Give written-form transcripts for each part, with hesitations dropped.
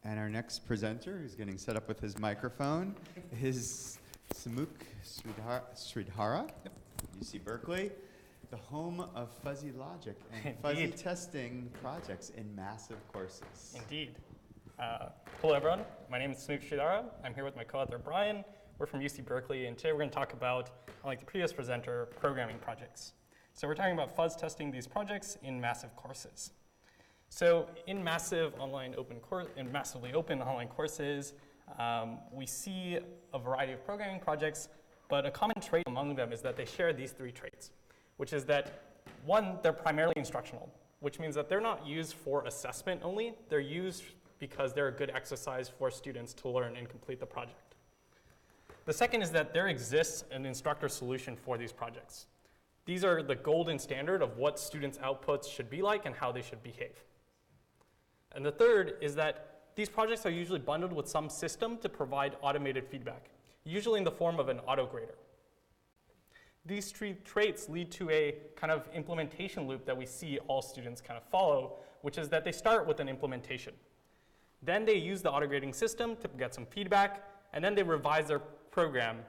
And our next presenter, who's getting set up with his microphone, is Sumukh Sridhara, UC Berkeley, the home of fuzzy logic and fuzzy testing projects in massive courses. Indeed. Hello, everyone. My name is Sumukh Sridhara. I'm here with my co-author, Brian. We're from UC Berkeley, and today we're going to talk about, unlike the previous presenter, programming projects. So we're talking about fuzz testing these projects in massive courses. So in massively open online courses, we see a variety of programming projects, but a common trait among them is that they share these three traits, which is that, one, they're primarily instructional, which means that they're not used for assessment only. They're used because they're a good exercise for students to learn and complete the project. The second is that there exists an instructor solution for these projects. These are the golden standard of what students' outputs should be like and how they should behave. And the third is that these projects are usually bundled with some system to provide automated feedback, usually in the form of an auto-grader. These three traits lead to a kind of implementation loop that we see all students kind of follow, which is that they start with an implementation. Then they use the auto-grading system to get some feedback, and then they revise their program,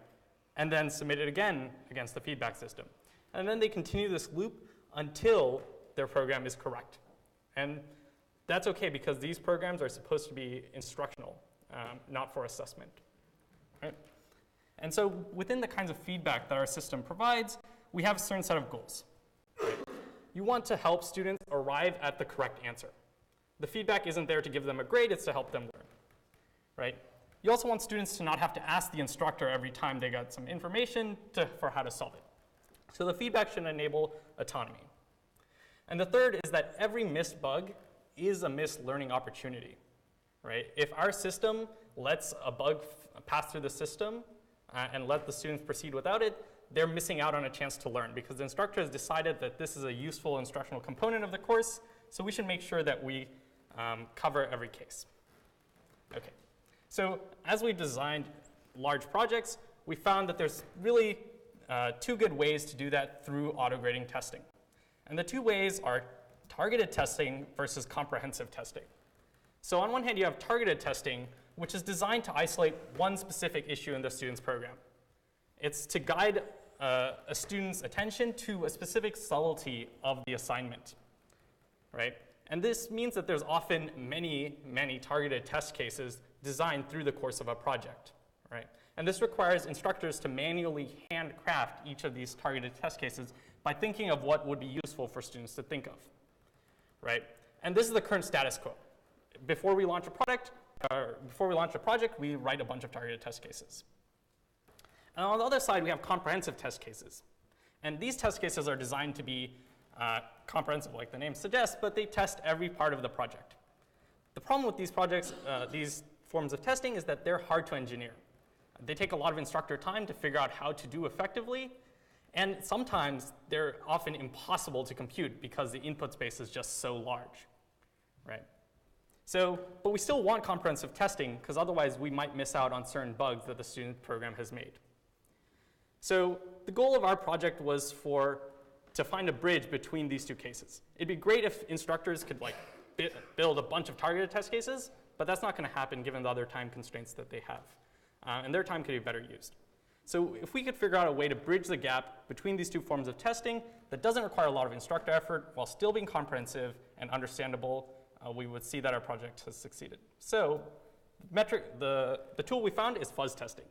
and then submit it again against the feedback system. And then they continue this loop until their program is correct. And that's okay because these programs are supposed to be instructional, not for assessment. Right? And so within the kinds of feedback that our system provides, we have a certain set of goals. Right? You want to help students arrive at the correct answer. The feedback isn't there to give them a grade, it's to help them learn. Right? You also want students to not have to ask the instructor every time they got some information for how to solve it. So the feedback should enable autonomy. And the third is that every missed bug is a missed learning opportunity, right? If our system lets a bug pass through the system and let the students proceed without it, they're missing out on a chance to learn because the instructor has decided that this is a useful instructional component of the course, so we should make sure that we cover every case. Okay, so as we designed large projects, we found that there's really two good ways to do that through auto-grading testing. And the two ways are targeted testing versus comprehensive testing. So on one hand, you have targeted testing, which is designed to isolate one specific issue in the student's program. It's to guide a student's attention to a specific subtlety of the assignment, right? And this means that there's often many, many targeted test cases designed through the course of a project, right? And this requires instructors to manually handcraft each of these targeted test cases by thinking of what would be useful for students to think of. Right? And this is the current status quo. Before we launch a project, we write a bunch of targeted test cases. And on the other side, we have comprehensive test cases. And these test cases are designed to be comprehensive, like the name suggests, but they test every part of the project. The problem with these projects, these forms of testing, is that they're hard to engineer. They take a lot of instructor time to figure out how to do effectively, and sometimes they're often impossible to compute because the input space is just so large, right? So, but we still want comprehensive testing because otherwise we might miss out on certain bugs that the student program has made. So the goal of our project was to find a bridge between these two cases. It'd be great if instructors could build a bunch of targeted test cases, but that's not going to happen given the other time constraints that they have. And their time could be better used. So if we could figure out a way to bridge the gap between these two forms of testing that doesn't require a lot of instructor effort while still being comprehensive and understandable, we would see that our project has succeeded. So the tool we found is fuzz testing.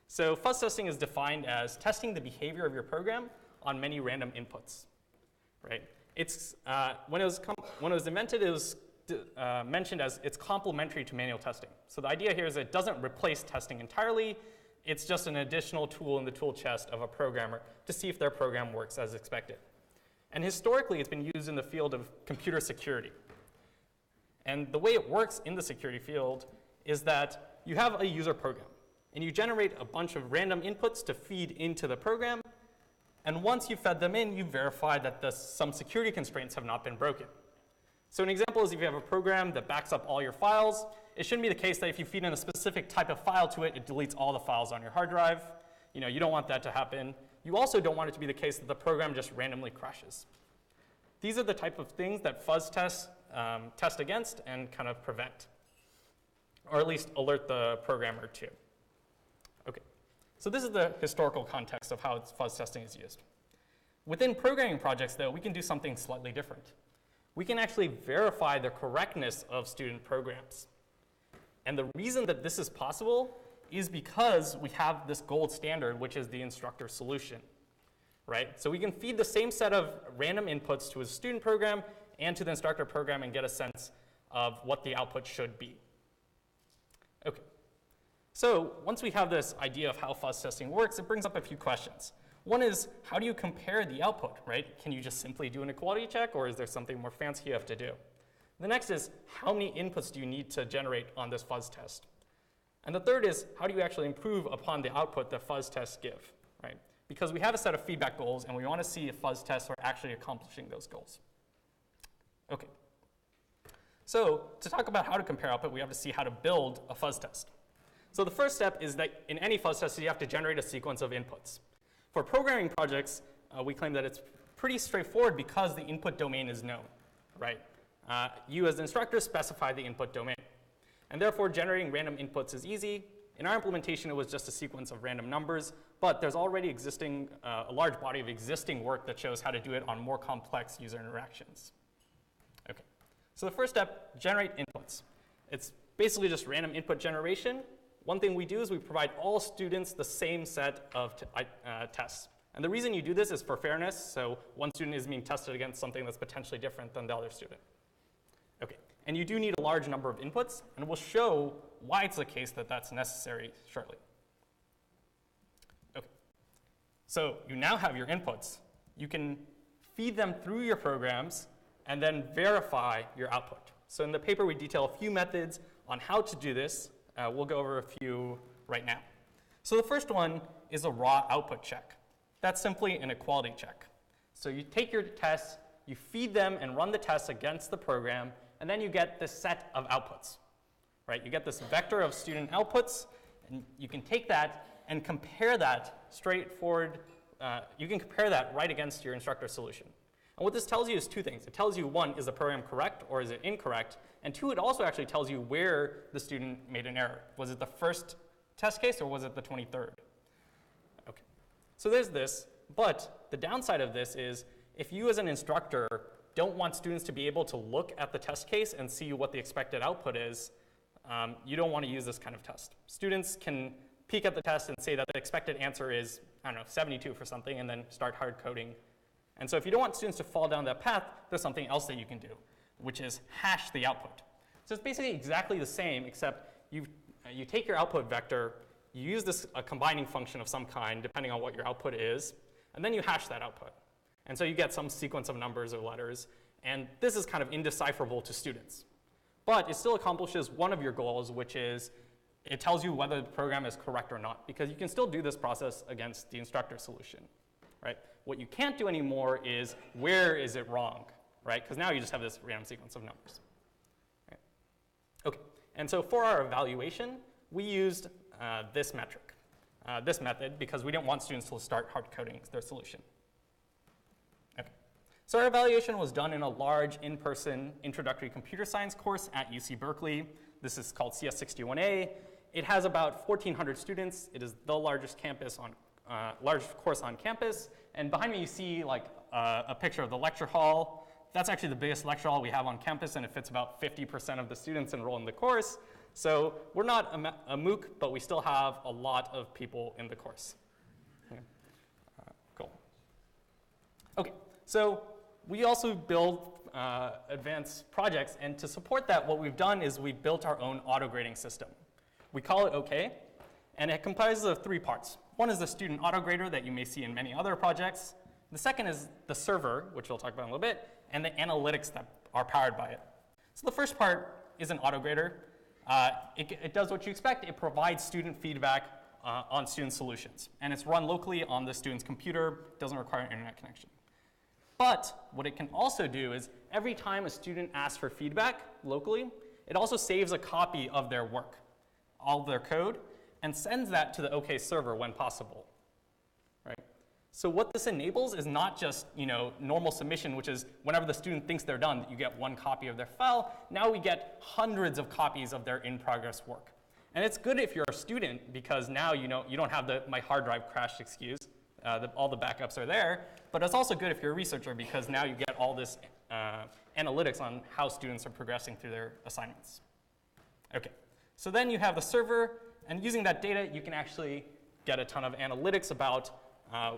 So fuzz testing is defined as testing the behavior of your program on many random inputs. Right? It's, when it was invented, it was mentioned as it's complementary to manual testing. So the idea here is it doesn't replace testing entirely. It's just an additional tool in the tool chest of a programmer to see if their program works as expected. And historically, it's been used in the field of computer security. And the way it works in the security field is that you have a user program, and you generate a bunch of random inputs to feed into the program. And once you've fed them in, you verify that some security constraints have not been broken. So an example is if you have a program that backs up all your files, it shouldn't be the case that if you feed in a specific type of file to it, it deletes all the files on your hard drive. You don't want that to happen. You also don't want it to be the case that the program just randomly crashes. These are the type of things that fuzz tests test against and kind of prevent. or at least alert the programmer to. Okay, so this is the historical context of how fuzz testing is used. Within programming projects, though, we can do something slightly different. We can actually verify the correctness of student programs. And the reason that this is possible is because we have this gold standard, which is the instructor solution, right? So we can feed the same set of random inputs to a student program and to the instructor program and get a sense of what the output should be. Okay, so once we have this idea of how fuzz testing works, it brings up a few questions. One is, how do you compare the output, right? Can you just simply do an equality check, or is there something more fancy you have to do? The next is, how many inputs do you need to generate on this fuzz test? And the third is, how do you actually improve upon the output that fuzz tests give, right? Because we have a set of feedback goals, and we want to see if fuzz tests are actually accomplishing those goals. Okay. So to talk about how to compare output, we have to see how to build a fuzz test. So the first step is that in any fuzz test, you have to generate a sequence of inputs. For programming projects, we claim that it's pretty straightforward because the input domain is known, right? You as the instructor specify the input domain. And therefore, generating random inputs is easy. In our implementation, it was just a sequence of random numbers, but there's already existing, a large body of existing work that shows how to do it on more complex user interactions. Okay, so the first step, generate inputs. It's basically just random input generation. One thing we do is we provide all students the same set of tests. And the reason you do this is for fairness, so one student is being tested against something that's potentially different than the other student. Okay, and you do need a large number of inputs, and we'll show why it's the case that that's necessary shortly. Okay, so you now have your inputs. You can feed them through your programs and then verify your output. So in the paper, we detail a few methods on how to do this. We'll go over a few right now. So the first one is a raw output check. That's simply an equality check. So you take your tests, you feed them and run the tests against the program, and then you get this set of outputs, right? You get this vector of student outputs, and you can take that and compare that straightforward. You can compare that right against your instructor solution. And what this tells you is two things. It tells you, one, is the program correct or is it incorrect? And two, it also actually tells you where the student made an error. Was it the first test case or was it the 23rd? Okay, so there's this, but the downside of this is if you as an instructor don't want students to be able to look at the test case and see what the expected output is, you don't want to use this kind of test. Students can peek at the test and say that the expected answer is, I don't know, 72 for something, and then start hard coding. And so if you don't want students to fall down that path, there's something else that you can do, which is hash the output. So it's basically exactly the same, except you take your output vector, you use this combining function of some kind, depending on what your output is, and then you hash that output. And so you get some sequence of numbers or letters, and this is kind of indecipherable to students. But it still accomplishes one of your goals, which is it tells you whether the program is correct or not, because you can still do this process against the instructor solution, right? What you can't do anymore is where is it wrong, right? Because now you just have this random sequence of numbers. Right? Okay, and so for our evaluation, we used this metric, this method, because we didn't want students to start hard coding their solution. Okay, so our evaluation was done in a large in-person introductory computer science course at UC Berkeley. This is called CS61A. It has about 1,400 students. It is the largest campus on large course on campus. And behind me, you see like a picture of the lecture hall. That's actually the biggest lecture hall we have on campus, and it fits about 50% of the students enrolled in the course. So we're not a MOOC, but we still have a lot of people in the course. Okay. Cool. Okay, so we also build advanced projects, and to support that, what we've done is we built our own auto-grading system. We call it OK, and it comprises of three parts. One is the student auto-grader that you may see in many other projects. The second is the server, which we'll talk about in a little bit, and the analytics that are powered by it. So the first part is an auto-grader. It does what you expect. It provides student feedback on student solutions, and it's run locally on the student's computer. Doesn't require an internet connection. But what it can also do is every time a student asks for feedback locally, it also saves a copy of their work, all of their code, and sends that to the OK server when possible. Right? So what this enables is not just normal submission, which is whenever the student thinks they're done, you get one copy of their file. Now we get hundreds of copies of their in-progress work. And it's good if you're a student, because now you don't have my hard drive crashed excuse. All the backups are there. But it's also good if you're a researcher, because now you get all this analytics on how students are progressing through their assignments. Okay, so then you have the server, and using that data, you can actually get a ton of analytics about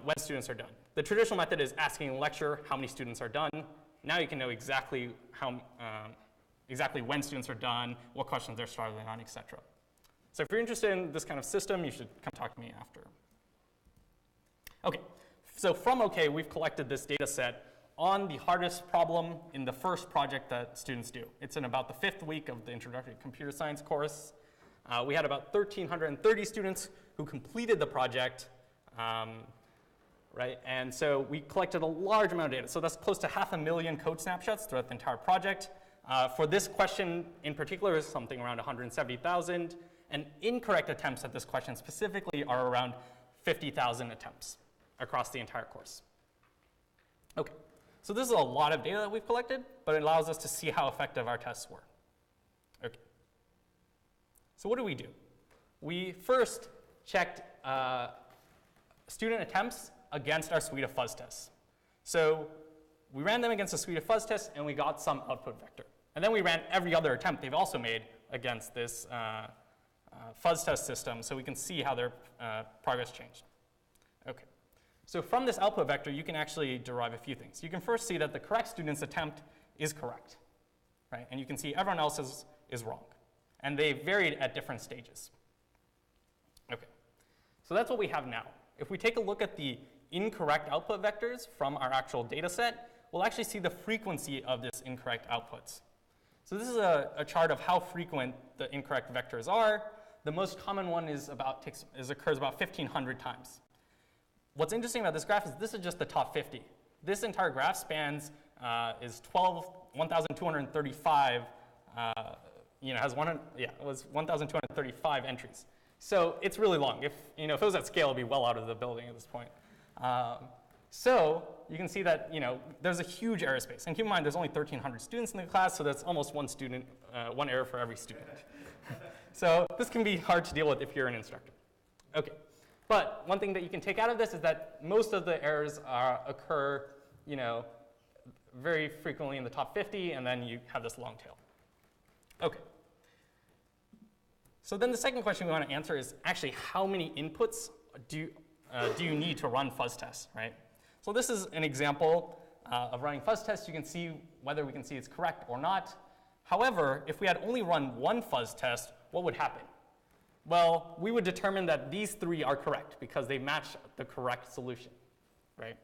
when students are done. The traditional method is asking a lecturer how many students are done. Now you can know exactly when students are done, what questions they're struggling on, etc. So if you're interested in this kind of system, you should come talk to me after. Okay, so from OK, we've collected this data set on the hardest problem in the first project that students do. It's in about the 5th week of the introductory computer science course. We had about 1,330 students who completed the project. Right? And so we collected a large amount of data. So that's close to 500,000 code snapshots throughout the entire project. For this question in particular is something around 170,000. And incorrect attempts at this question specifically are around 50,000 attempts across the entire course. Okay, so this is a lot of data that we've collected, but it allows us to see how effective our tests were. Okay, so what do? We first checked student attempts against our suite of fuzz tests. So we ran them against a suite of fuzz tests, and we got some output vector. And then we ran every other attempt they've also made against this fuzz test system, so we can see how their progress changed. Okay, so from this output vector, you can actually derive a few things. You can first see that the correct student's attempt is correct, right? And you can see everyone else's is wrong. And they varied at different stages. Okay, so that's what we have now. If we take a look at the incorrect output vectors from our actual data set, we'll actually see the frequency of this incorrect outputs. So this is a chart of how frequent the incorrect vectors are. The most common one occurs about 1,500 times. What's interesting about this graph is this is just the top 50. This entire graph spans is 1,235. It was 1,235 entries. So it's really long. If it was at scale, it'd be well out of the building at this point. So you can see that there's a huge error space. And keep in mind, there's only 1,300 students in the class, so that's almost one error for every student. So this can be hard to deal with if you're an instructor. Okay, but one thing that you can take out of this is that most of the errors occur, very frequently in the top 50, and then you have this long tail. Okay. So then the second question we want to answer is actually how many inputs do you need to run fuzz tests, right? So this is an example of running fuzz tests. You can see whether we can see it's correct or not. However, if we had only run one fuzz test, what would happen? Well, we would determine that these 3 are correct because they match the correct solution, right?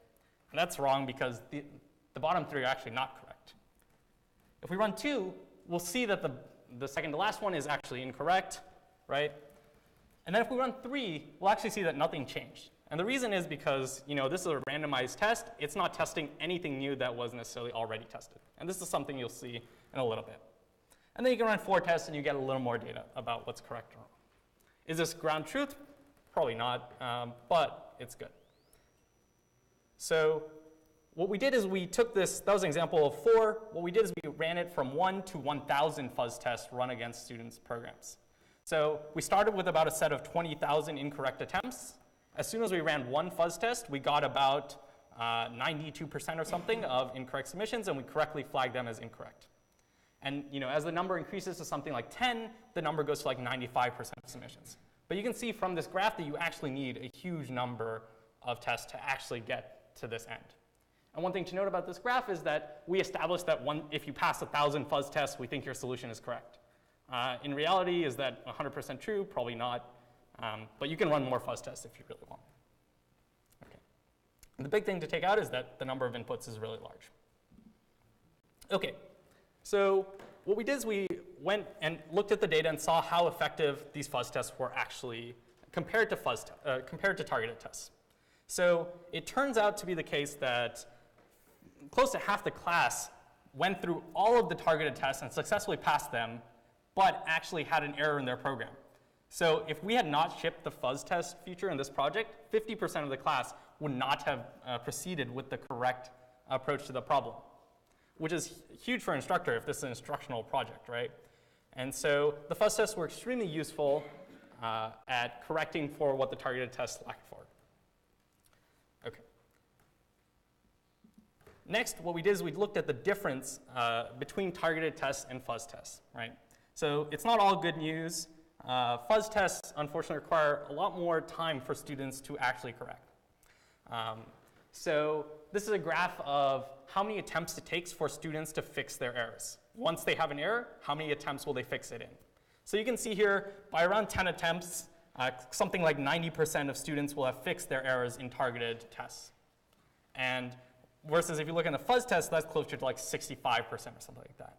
And that's wrong because the bottom 3 are actually not correct. If we run 2, we'll see that the second to last one is actually incorrect, right? And then if we run 3, we'll actually see that nothing changed. And the reason is because this is a randomized test. It's not testing anything new that was necessarily already tested. And this is something you'll see in a little bit. And then you can run 4 tests, and you get a little more data about what's correct or wrong. Is this ground truth? Probably not, but it's good. So what we did is we took this, that was an example of 4. What we did is we ran it from 1 to 1,000 fuzz tests run against students' programs. So we started with about a set of 20,000 incorrect attempts. As soon as we ran one fuzz test, we got about 92% or something of incorrect submissions, and we correctly flagged them as incorrect. And as the number increases to something like 10, the number goes to like 95% of submissions. But you can see from this graph that you actually need a huge number of tests to actually get to this end. And one thing to note about this graph is that we established that if you pass 1,000 fuzz tests, we think your solution is correct. In reality, is that 100% true? Probably not. But you can run more fuzz tests if you really want. Okay. And the big thing to take out is that the number of inputs is really large. Okay, so what we did is we went and looked at the data and saw how effective these fuzz tests were actually compared to targeted tests. So it turns out to be the case that close to half the class went through all of the targeted tests and successfully passed them, but actually had an error in their program. So if we had not shipped the fuzz test feature in this project, 50% of the class would not have proceeded with the correct approach to the problem, which is huge for an instructor if this is an instructional project, right? And so the fuzz tests were extremely useful at correcting for what the targeted tests lacked for. Okay. Next, what we did is we looked at the difference between targeted tests and fuzz tests, right? So it's not all good news. Fuzz tests, unfortunately, require a lot more time for students to actually correct. So this is a graph of how many attempts it takes for students to fix their errors. Once they have an error, how many attempts will they fix it in? So you can see here, by around 10 attempts, something like 90% of students will have fixed their errors in targeted tests. And versus if you look in the fuzz test, that's closer to like 65% or something like that.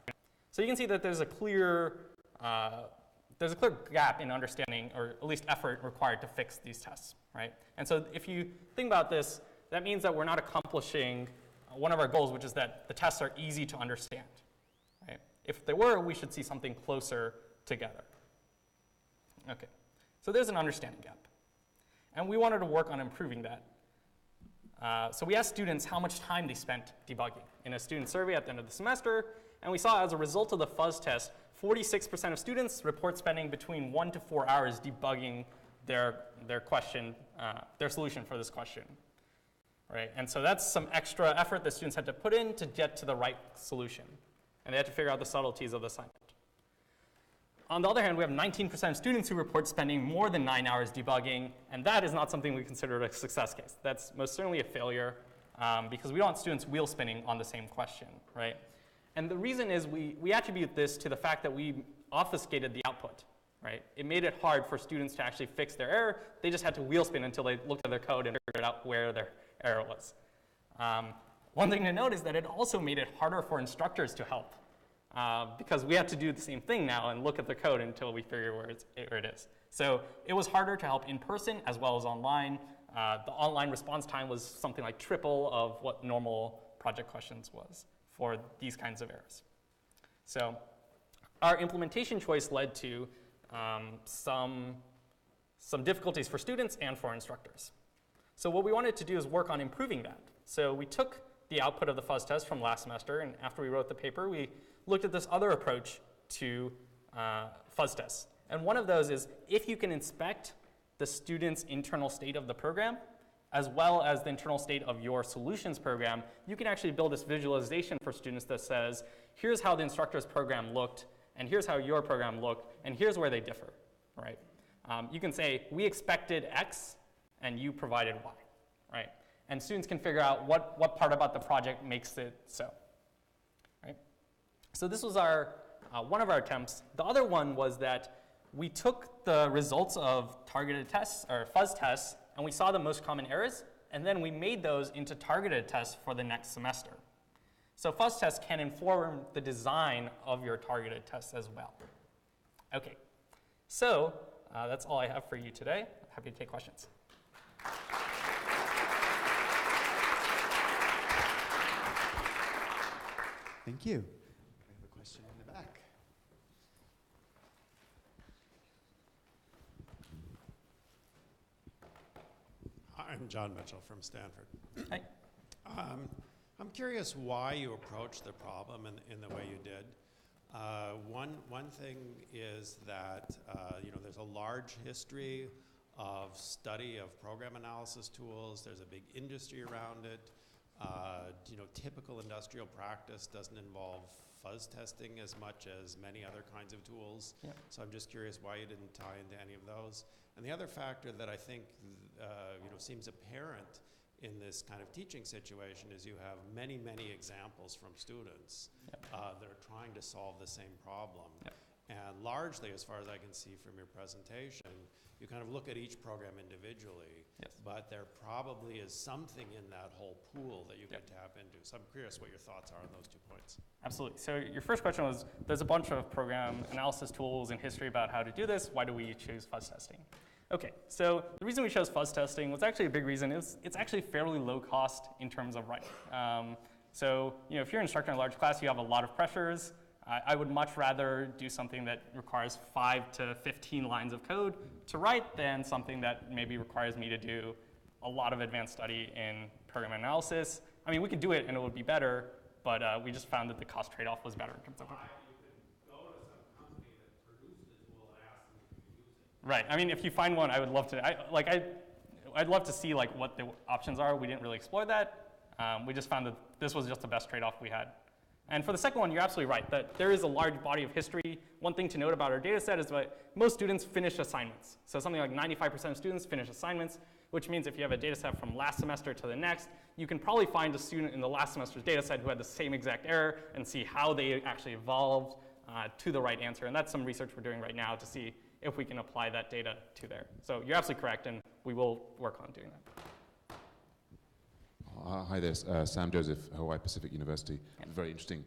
So you can see that there's a clear gap in understanding, or at least effort required to fix these tests, right? And so if you think about this, that means that we're not accomplishing one of our goals, which is that the tests are easy to understand, right? If they were, we should see something closer together. Okay, so there's an understanding gap. And we wanted to work on improving that. So we asked students how much time they spent debugging in a student survey at the end of the semester, and we saw as a result of the fuzz test, 46% of students report spending between 1 to 4 hours debugging their question, their solution for this question. Right? And so that's some extra effort that students had to put in to get to the right solution. And they had to figure out the subtleties of the assignment. On the other hand, we have 19% of students who report spending more than 9 hours debugging, and that is not something we consider a success case. That's most certainly a failure because we don't want students wheel spinning on the same question, right? And the reason is we attribute this to the fact that we obfuscated the output, right? It made it hard for students to actually fix their error. They just had to wheel spin until they looked at their code and figured out where their error was. One thing to note is that it also made it harder for instructors to help because we had to do the same thing now and look at the code until we figure where it is. So it was harder to help in person as well as online. The online response time was something like triple of what normal project questions was for these kinds of errors. So our implementation choice led to some difficulties for students and for instructors. So what we wanted to do is work on improving that. So we took the output of the fuzz test from last semester, and after we wrote the paper, we looked at this other approach to fuzz tests. And one of those is if you can inspect the student's internal state of the program, as well as the internal state of your solutions program, you can actually build this visualization for students that says, here's how the instructor's program looked, and here's how your program looked, and here's where they differ, right? You can say, we expected X, and you provided Y, right? And students can figure out what part about the project makes it so, right? So this was one of our attempts. The other one was that we took the results of targeted tests, or fuzz tests, and we saw the most common errors, and then we made those into targeted tests for the next semester. So fuzz tests can inform the design of your targeted tests as well. Okay, so that's all I have for you today. Happy to take questions. Thank you. We have a question in the back. I'm John Mitchell from Stanford. Hi. I'm curious why you approached the problem in the way you did. One thing is that there's a large history of study of program analysis tools. There's a big industry around it. Typical industrial practice doesn't involve fuzz testing as much as many other kinds of tools. Yep. So I'm just curious why you didn't tie into any of those. And the other factor that I think seems apparent in this kind of teaching situation is you have many, many examples from students that are trying to solve the same problem. Yep. And largely, as far as I can see from your presentation, you kind of look at each program individually, but there probably is something in that whole pool that you could tap into. So I'm curious what your thoughts are on those 2 points. Absolutely. So your first question was, there's a bunch of program analysis tools in history about how to do this. Why do we choose fuzz testing? Okay, so the reason we chose fuzz testing was actually a big reason. It's actually fairly low cost in terms of writing. So if you're an instructor in a large class, you have a lot of pressures. I would much rather do something that requires 5 to 15 lines of code to write than something that maybe requires me to do a lot of advanced study in program analysis. I mean, we could do it and it would be better, but we just found that the cost trade-off was better in terms of. Right. I mean, if you find one, I would love to. I'd love to see like what the options are. We didn't really explore that. We just found that this was just the best trade-off we had. And for the second one, you're absolutely right that there is a large body of history. One thing to note about our data set is that most students finish assignments. So something like 95% of students finish assignments, which means if you have a data set from last semester to the next, you can probably find a student in the last semester's data set who had the same exact error and see how they actually evolved to the right answer. And that's some research we're doing right now to see if we can apply that data to there. So you're absolutely correct, and we will work on doing that. Hi there, Sam Joseph, Hawaii Pacific University. Yeah. Very interesting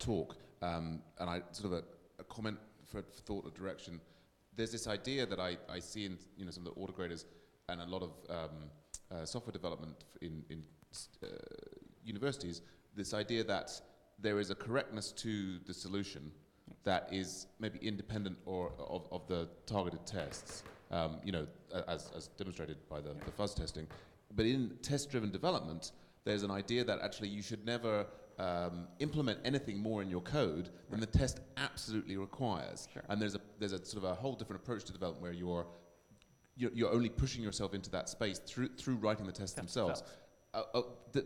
talk. And I sort of a comment for thought or direction. There's this idea that I see in some of the autograders and a lot of software development in universities, this idea that there is a correctness to the solution that is maybe independent of the targeted tests, as demonstrated by the Fuzz testing. But in test-driven development, there's an idea that actually you should never implement anything more in your code than the test absolutely requires. Sure. And there's a sort of a whole different approach to development where you're only pushing yourself into that space through writing the tests themselves.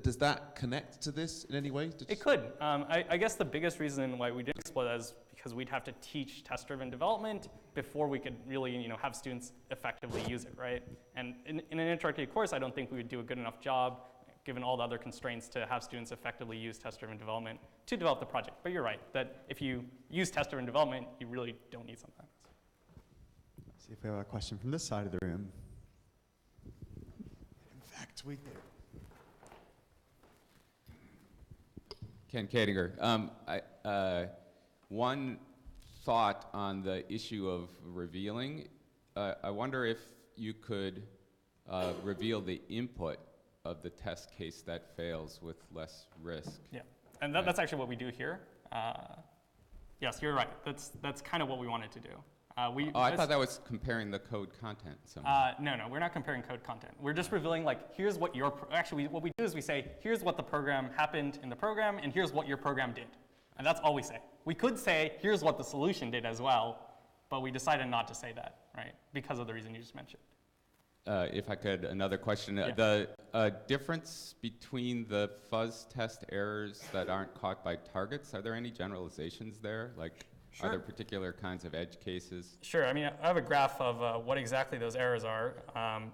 Does that connect to this in any way? It could. I guess the biggest reason why we didn't explore that is because we'd have to teach test-driven development before we could really have students effectively use it, right? And in an introductory course, I don't think we would do a good enough job, given all the other constraints, to have students effectively use test-driven development to develop the project. But you're right, that if you use test-driven development, you really don't need something. See if we have a question from this side of the room. In fact, we do. Ken Kadinger. One thought on the issue of revealing. I wonder if you could reveal the input of the test case that fails with less risk. Yeah, and that's actually what we do here. Yes, you're right. That's kind of what we wanted to do. I thought that was comparing the code content somehow. No, we're not comparing code content. We're just revealing, like, here's what what we do is we say, here's what the program happened in the program, and here's what your program did. And that's all we say. We could say, here's what the solution did as well, but we decided not to say that, right? Because of the reason you just mentioned. If I could, another question. Yeah. The difference between the fuzz test errors that aren't caught by targets, are there any generalizations there? Like, Sure. Are there particular kinds of edge cases? Sure. I mean, I have a graph of what exactly those errors are,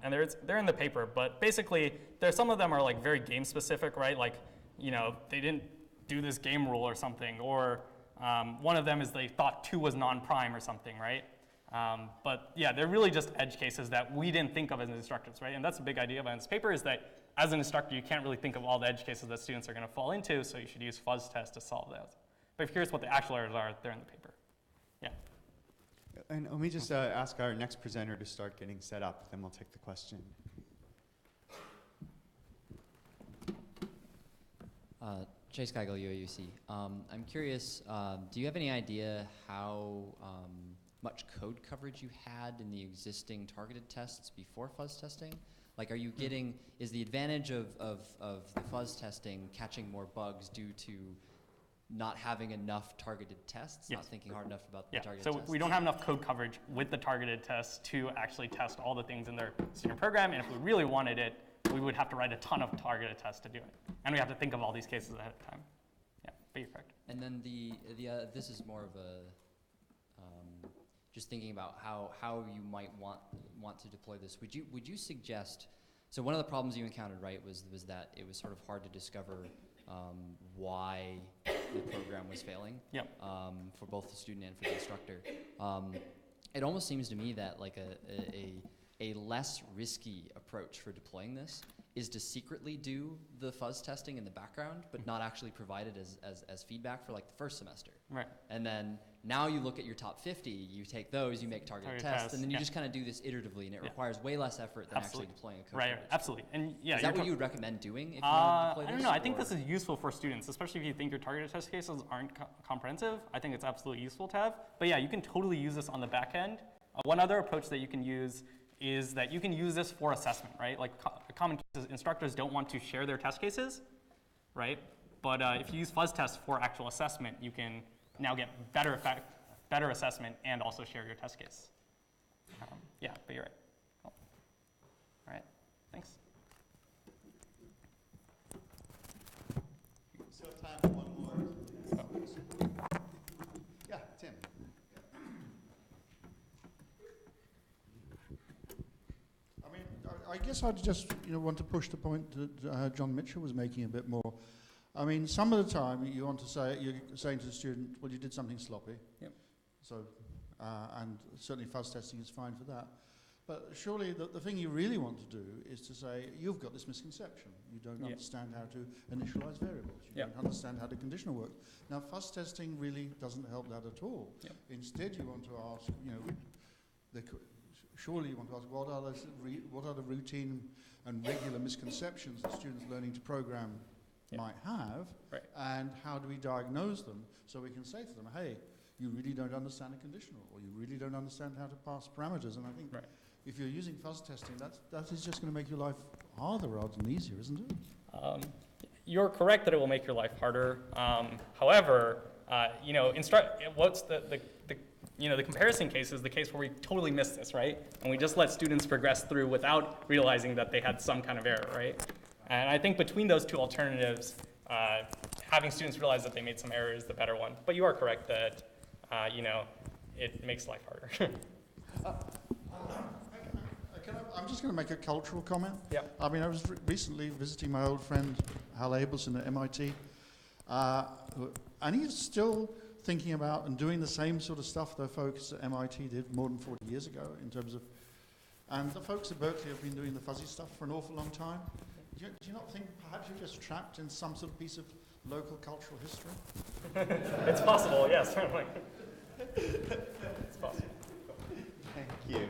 and they're in the paper. But basically, some of them are like very game specific, right? Like, they didn't do this game rule or something, or one of them is they thought 2 was non-prime or something, right? But yeah, they're really just edge cases that we didn't think of as instructors, right? And that's a big idea behind this paper, is that as an instructor, you can't really think of all the edge cases that students are going to fall into, so you should use fuzz tests to solve those. But if you're curious what the actual errors are, they're in the paper. Yeah. And let me just ask our next presenter to start getting set up, then we'll take the question. Chase Geigel, UAUC. I'm curious, do you have any idea how much code coverage you had in the existing targeted tests before fuzz testing? Like, are you getting, is the advantage of the fuzz testing catching more bugs due to not having enough targeted tests, not thinking hard enough about the targeted tests? So we don't have enough code coverage with the targeted tests to actually test all the things in their student program, and if we really wanted it, we would have to write a ton of targeted tests to do it. And we have to think of all these cases ahead of time. Yeah, but you're correct. And then this is more of a, just thinking about how you might want to deploy this. Would you suggest, so one of the problems you encountered, right, was that it was sort of hard to discover why the program was failing. Yep. For both the student and for the instructor. It almost seems to me that like a less risky approach for deploying this is to secretly do the fuzz testing in the background, but not actually provide it as feedback for like the first semester. Right. And then now you look at your top 50, you take those, you make targeted tests, and then you just kind of do this iteratively, and it requires way less effort than actually deploying a code Right, coverage. absolutely. And yeah, Is that what you would recommend doing if you want to deploy this? I don't know. I think this is useful for students, especially if you think your targeted test cases aren't comprehensive. I think it's absolutely useful to have. But yeah, you can totally use this on the back end. One other approach that you can use is that you can use this for assessment, right? Like a common case is instructors don't want to share their test cases, right? But if you use fuzz tests for actual assessment, you can now get better assessment and also share your test case. Yeah, but you're right. Cool. All right, thanks. We still have time for one more. Yeah, Tim. I guess I'd just want to push the point that John Mitchell was making a bit more. I mean, some of the time you want to say, you're saying to the student, well, you did something sloppy. Yep. So, and certainly fuzz testing is fine for that. But surely the thing you really want to do is to say, you've got this misconception. You don't understand how to initialize variables. You don't understand how the conditional works. Now, fuzz testing really doesn't help that at all. Yep. Instead, you want to ask, surely you want to ask, what are the routine and regular misconceptions that students learning to program might have, and how do we diagnose them so we can say to them, hey, you really don't understand a conditional, or you really don't understand how to pass parameters. And I think if you're using fuzz testing, that is just going to make your life harder rather than easier, isn't it? You're correct that it will make your life harder. However, what's the comparison case is the case where we totally missed this, right? And we just let students progress through without realizing that they had some kind of error, right? And I think between those two alternatives, having students realize that they made some error is the better one. But you are correct that, it makes life harder. I'm just going to make a cultural comment. Yep. I mean, I was recently visiting my old friend Hal Abelson at MIT, and he's still thinking about and doing the same sort of stuff the folks at MIT did more than 40 years ago in terms of, and the folks at Berkeley have been doing the fuzzy stuff for an awful long time. Do you not think perhaps you're just trapped in some sort of piece of local cultural history? It's possible, yes, certainly. It's possible. Thank you.